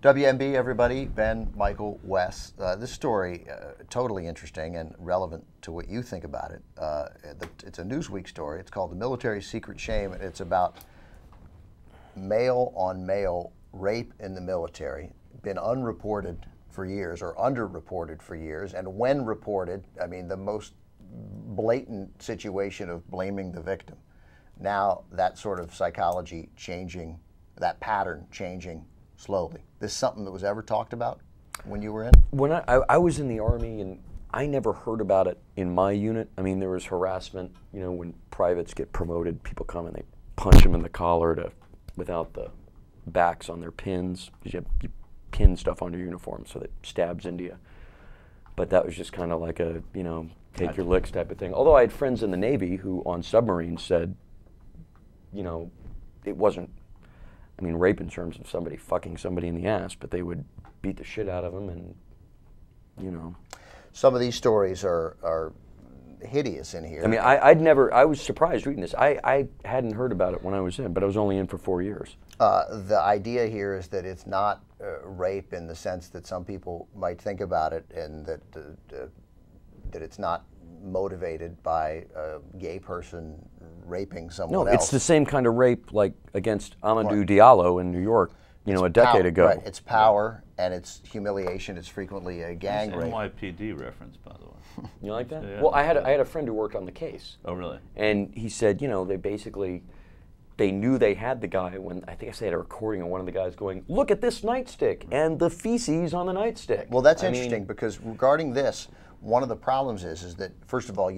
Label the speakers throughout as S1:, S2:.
S1: WMB, everybody. Ben, Michael, Wes. This story, totally interesting and relevant to what you think about it. It's a Newsweek story. It's called "The Military Secret Shame." It's about male-on-male rape in the military. Been unreported for years, or underreported for years, and when reported, I mean, the most blatant situation of blaming the victim. Now that sort of psychology changing, that pattern changing slowly. This is something that was ever talked about when you were in?
S2: When I was in the Army, and I never heard about it in my unit. I mean, there was harassment. You know, when privates get promoted, people come and they punch them in the collar without the backs on their pins. You pin stuff on your uniform so that stabs into you. But that was just kind of like a, you know, take your licks type of thing. Although I had friends in the Navy who on submarines said, you know, it wasn't, I mean, rape in terms of somebody fucking somebody in the ass, but they would beat the shit out of them, and, you know.
S1: Some of these stories are hideous in here.
S2: I mean, I was surprised reading this. I hadn't heard about it when I was in, but I was only in for 4 years.
S1: The idea here is that it's not rape in the sense that some people might think about it, and that it's not motivated by a gay person raping someone else.
S2: No, it's the same kind of rape like against Amadou Diallo in New York, you know, a decade ago.
S1: Right. It's power and it's humiliation. It's frequently a gang rape.
S3: NYPD reference, by the way.
S2: You like that?
S3: Yeah.
S2: Well, I had a friend who worked on the case.
S3: Oh, really?
S2: And he said, you know, they knew they had the guy when, I think they had a recording of one of the guys going, look at this nightstick and the feces on the nightstick.
S1: Well, that's interesting because regarding this, one of the problems is that, first of all,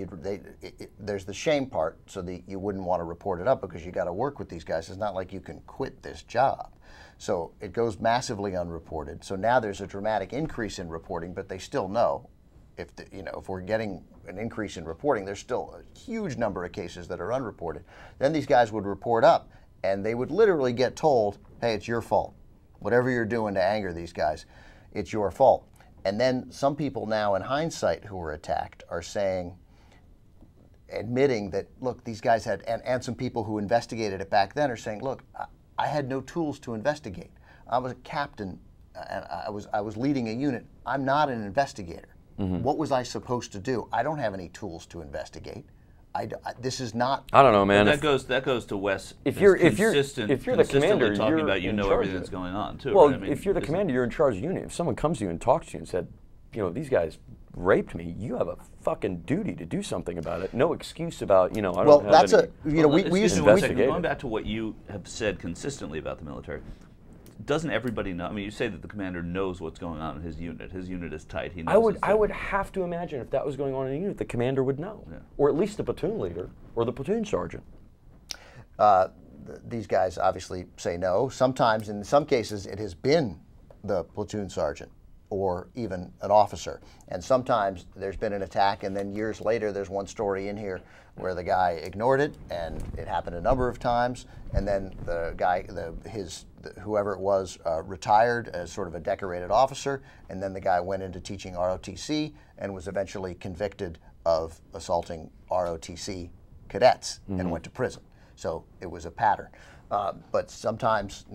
S1: there's the shame part, so that you wouldn't want to report it up because you got to work with these guys. It's not like you can quit this job. So it goes massively unreported. So now there's a dramatic increase in reporting, but they still know if we're getting an increase in reporting, there's still a huge number of cases that are unreported. Then these guys would report up, and they would literally get told, hey, it's your fault. Whatever you're doing to anger these guys, it's your fault. And then some people now in hindsight who were attacked are admitting that, look, these guys had, and some people who investigated it back then are saying, look, I had no tools to investigate. I was a captain, and I was leading a unit. I'm not an investigator. Mm-hmm. What was I supposed to do? I don't have any tools to investigate. This is not.
S2: I don't know, man.
S3: That goes to Wes.
S2: If you're the commander,
S3: talking
S2: you're
S3: about, you know, everything that's going on too.
S2: Well,
S3: right? I mean,
S2: if you're the commander, you're in charge of the unit. If someone comes to you and talks to you and said, you know, these guys raped me, you have a fucking duty to do something about it. No excuse about, you know, I don't have any.
S1: We used to
S2: investigate.
S3: Going back to what you have said consistently about the military. Doesn't everybody know? I mean, you say that the commander knows what's going on in his unit. His unit is tight. He knows.
S2: I would have to imagine if that was going on in a unit, the commander would know, or at least the platoon leader or the platoon sergeant.
S1: These guys obviously say no. Sometimes, in some cases, it has been the platoon sergeant or even an officer. And sometimes there's been an attack, and then years later, there's one story in here where the guy ignored it, and it happened a number of times, and then the guy, whoever it was, retired as sort of a decorated officer, and then the guy went into teaching ROTC and was eventually convicted of assaulting ROTC cadets and went to prison. So it was a pattern, but sometimes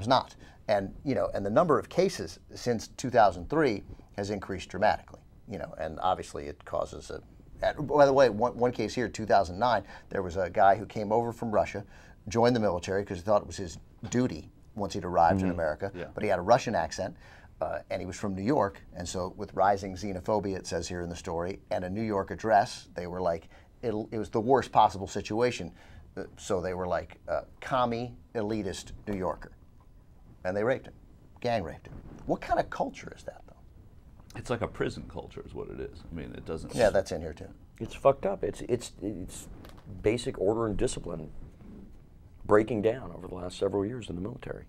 S1: not. And and the number of cases since 2003 has increased dramatically. And obviously it causes a. By the way, one case here, 2009, there was a guy who came over from Russia, joined the military because he thought it was his duty once he'd arrived in America, but he had a Russian accent, and he was from New York, and so with rising xenophobia, it says here in the story, and a New York address, they were like, it was the worst possible situation, so they were like, commie, elitist New Yorker, and they raped him, gang raped him. What kind of culture is that, though?
S3: It's like a prison culture is what it is. I mean, it doesn't...
S1: Yeah, that's in here, too.
S2: It's fucked up. It's basic order and discipline breaking down over the last several years in the military.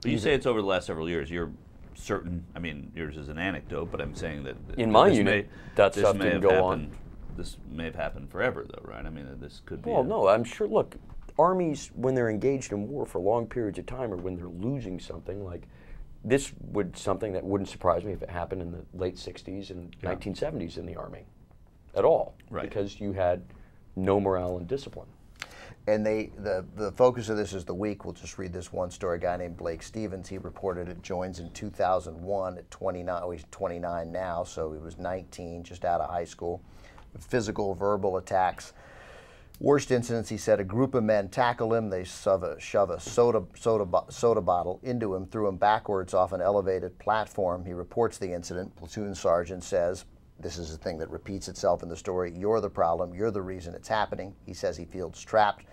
S3: But you say it's over the last several years. You're certain, I mean, yours is an anecdote, but I'm saying that...
S2: In my unit, that stuff didn't go on.
S3: This may have happened forever, though, right? I mean, this could be...
S2: Well, no, I'm sure, look, armies, when they're engaged in war for long periods of time or when they're losing something, like... This something that wouldn't surprise me if it happened in the late 60s and 1970s in the Army at all, because you had no morale and discipline.
S1: And the focus of this is the week. We'll just read this one story. A guy named Blake Stevens, he reported it, joins in 2001 at 29. Oh, he's 29 now, so he was 19, just out of high school. Physical, verbal attacks. Worst incidents, he said, a group of men tackle him. They shove a soda bottle into him, threw him backwards off an elevated platform. He reports the incident. Platoon sergeant says, this is a thing that repeats itself in the story, you're the problem, you're the reason it's happening. He says he feels trapped.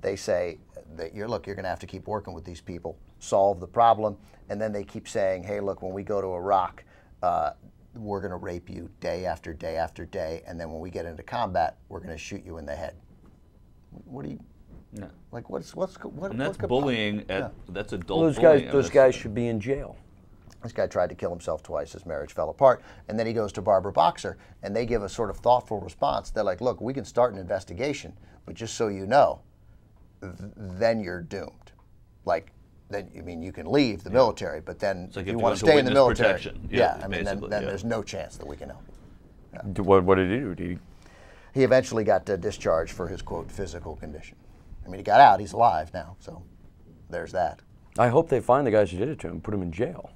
S1: They say that you're going to have to keep working with these people, solve the problem. And then they keep saying, hey, look, when we go to Iraq, we're going to rape you day after day after day. And then when we get into combat, we're going to shoot you in the head. What do you,
S3: no.
S1: like, what?
S3: And that's bullying, that's adult
S2: well,
S3: bullying.
S2: Those guys should be in jail.
S1: This guy tried to kill himself twice. His marriage fell apart. And then he goes to Barbara Boxer, and they give a sort of thoughtful response. They're like, look, we can start an investigation, but just so you know, then you're doomed. Like, then, I mean, you can leave the military, but then
S3: like
S1: if you want to stay in the military,
S3: protection.
S1: I mean, then there's no chance that we can help you.
S2: What did he do?
S1: He eventually got discharged for his, quote, physical condition. I mean, he got out. He's alive now, so there's that.
S2: I hope they find the guys who did it to him, put him in jail.